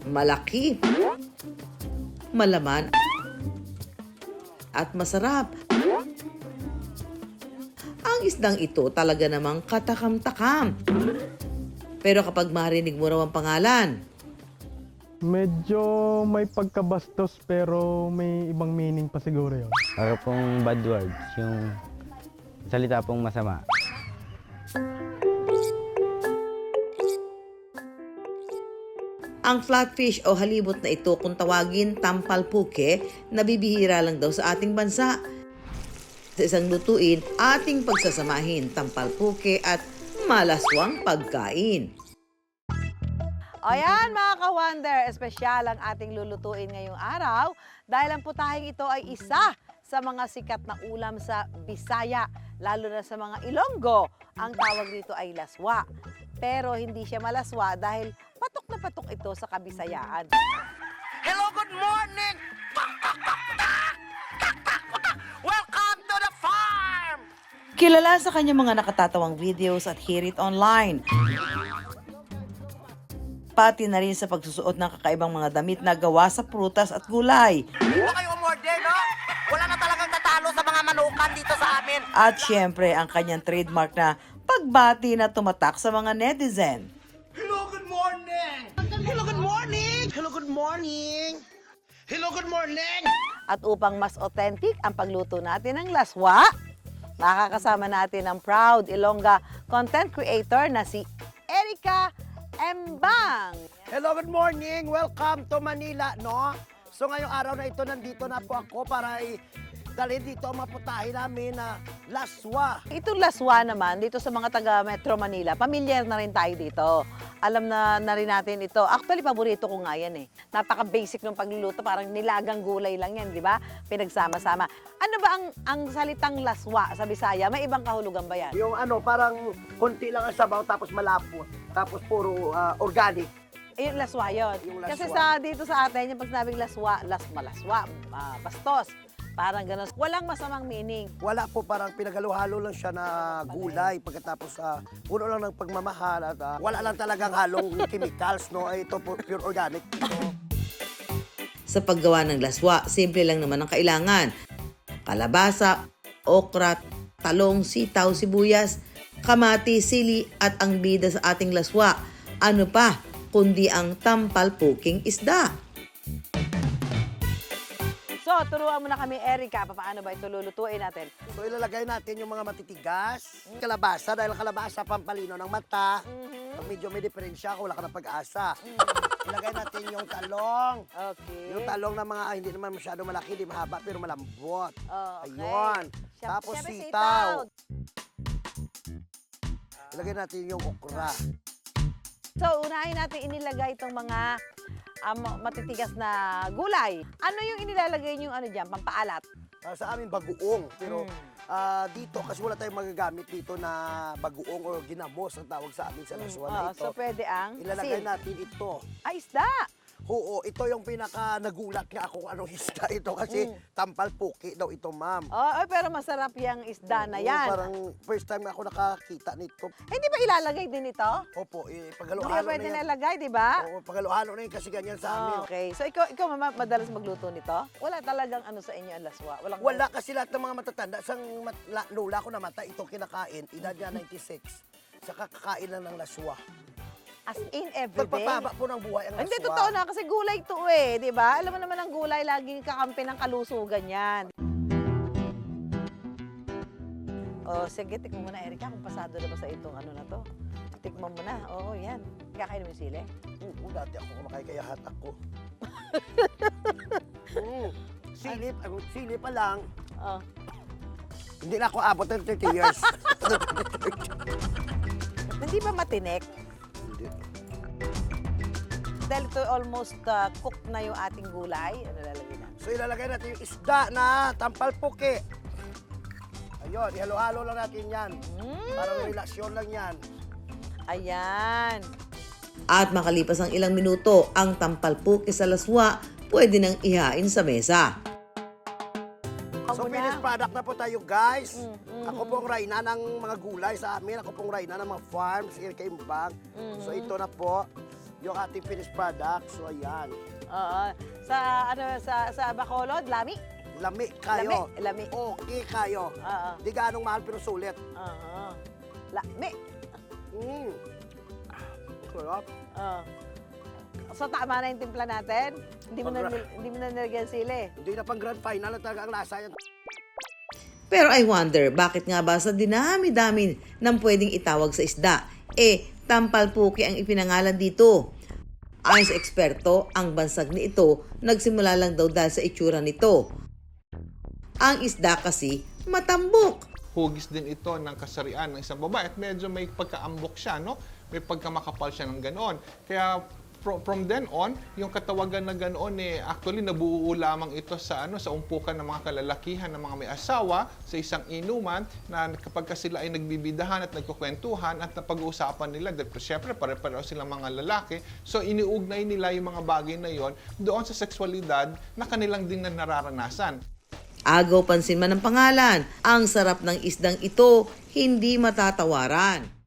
Malaki, malaman, at masarap. Ang isdang ito talaga namang katakam-takam. Pero kapag marinig mo raw ang pangalan, Medyo may pagkabastos pero may ibang meaning pa siguro yun. Para pong bad words, yung salita pong masama. ang flatfish o halibut na ito kung tawagin tampalpuke, nabibihira lang daw sa ating bansa. Sa isang lutuin, ating pagsasamahin tampalpuke at malaswang pagkain. Ayan mga ka-wonder, espesyal ang ating lulutuin ngayong araw dahil ang putahing ito ay isa sa mga sikat na ulam sa Bisaya, lalo na sa mga Ilonggo. Ang tawag dito ay laswa. Pero hindi siya malaswa dahil patok na patok ito sa Kabisayaan. Hello, good morning! Welcome to the farm! Kilala sa kanyang mga nakatatawang videos at hear it online. Pati na rin sa pagsusuot ng kakaibang mga damit na gawa sa prutas at gulay. Huwag kayo umorder, no? Wala na talagang tatalo sa mga manukan dito sa amin. At syempre, ang kanyang trademark na pagbati na tumatak sa mga netizen. Hello, good morning! Hello, good morning! Hello, good morning! Hello, good morning! At upang mas authentic ang pagluto natin ng laswa, makakasama natin ang proud Ilongga content creator na si Erica Embang. Hello, good morning! Welcome to Manila, no? So ngayong araw na ito, nandito na po ako para dalhin dito ang maputahin namin na laswa. Itong laswa naman, dito sa mga taga Metro Manila, pamilyar na rin tayo dito. Alam na rin natin ito. Actually, paborito ko nga yan eh. Napaka-basic ng pagluluto, parang nilagang gulay lang yan, di ba? Pinagsama-sama. Ano ba ang salitang laswa sa Bisaya? May ibang kahulugan ba yan? Yung ano, parang konti lang ang sabaw tapos malapot. Tapos puro organic. Yung laswa yun. Yung laswa. Kasi dito sa atin, yung pag sinabing laswa, bastos. Parang gano'n. Walang masamang meaning. Wala po, parang pinaghalo-halo lang siya na gulay pagkatapos puno lang ng pagmamahal at wala lang talagang halong chemicals, no? Ito po, pure organic. Sa paggawa ng laswa, simple lang naman ang kailangan. Kalabasa, okra, talong, sitaw, sibuyas, kamati, sili at ang bida sa ating laswa. Ano pa kundi ang tampalpuking isda. So, turuan mo na kami, Erica, paano ba ito lulutuin natin? So ilalagay natin yung mga matitigas, kalabasa, dahil kalabasa pampalino ng mata. Pag medyo may diferensya, wala ka ng pag-asa. Ilagay natin yung talong. Okay. Yung talong na mga hindi naman masyado malaki, di mahaba, pero malambot. Okay. Ayun. Tapos Siyempre, sitaw. Ilagay natin yung okra. So, unahin natin inilagay itong mga matitigas na gulay. Ano yung inilalagay yung ano dyan, pampaalat? Sa amin, bagoong. Pero dito, kasi wala tayong magagamit dito na bagoong o ginamos ang tawag sa amin sa laswa na ito. So, pwede ang Ilalagay sin. natin ito. Ay, isda! Oo, ito yung pinaka nagulat nga ako kung anong isda ito kasi tampalpuki daw ito, ma'am. Oo, pero masarap yung isda na yan. Parang first time ako nakakita nito. Hindi ba ilalagay din ito? Opo, Hindi paghalo-halo pwede na yan. nalagay, di ba? Oo, paghalo-halo na yun kasi ganyan sa amin. Okay. So, ikaw mama, madalas magluto nito? Wala talagang ano sa inyo ang laswa? Walang Wala kasi lahat ng mga matatanda. Sang lula ko namatay, ito kinakain. Edad niya 96. Saka kakain lang ng laswa. As in everyday? Pagpapaba po ng buhay ang laswa. Hindi, totoo na. Kasi gulay to eh, di ba? Alam mo naman ang gulay, laging kakampi ng kalusugan yan. Oh, sige, tikman mo na, Erica, kung pasado na ba sa itong ano na to. Tikman mo na. Oo, yan. Kakain mo yung sili? Oo, dati ako kumakain kaya hatak ko. Sili pa lang. Oh. Hindi na ako abot ng 30 years. Hindi ba matinik? Hindi. Dahil ito almost cooked na yung ating gulay. Ano lalagay na? So ilalagay natin yung isda na tampalpuki. Ayun, ihalo-halo lang natin yan. Parang relasyon lang yan. Ayan. At makalipas ang ilang minuto, ang tampalpuki sa laswa pwede nang ihain sa mesa. So Muna. finished product na po tayo, guys. Ako pong Rayna ng mga gulay sa amin. Ako pong Rayna ng mga farms, Erica Embang. So ito na po. yung ating finished product. So, ayan. Oo. Sa Bacolod, lami? Lami kayo. Lami. Okay kayo. Oo. Di ganong mahal pero sulit. Oo. Lami. Sarap. Oo. So tama na yung timpla natin? Hindi mo na nilagyan sili? Hindi na pang grand final at talaga ang lasa yan. Pero I wonder, bakit nga ba sa dinami-dami ng pwedeng itawag sa isda, tampal puki ang ipinangalan dito? Ayon sa eksperto, ang bansag ni ito nagsimula lang daw dahil sa itsura nito. Ang isda kasi matambok. Hugis din ito ng kasarian ng isang babae at medyo may pagkaambok siya, no? May pagkamakapal siya ng ganoon. Kaya from then on, yung katawagan na ganoon actually nabuo lamang ito sa sa umpukan ng mga kalalakihan ng mga may asawa sa isang inuman na kapag sila ay nagbibidahan at nagkukwentuhan at napag-uusapan nila, dahil syempre pare-pareho silang mga lalaki, so iniugnay nila yung mga bagay na yon doon sa sexualidad na kanilang din na nararanasan. Agaw pansin man ang pangalan, ang sarap ng isdang ito hindi matatawaran.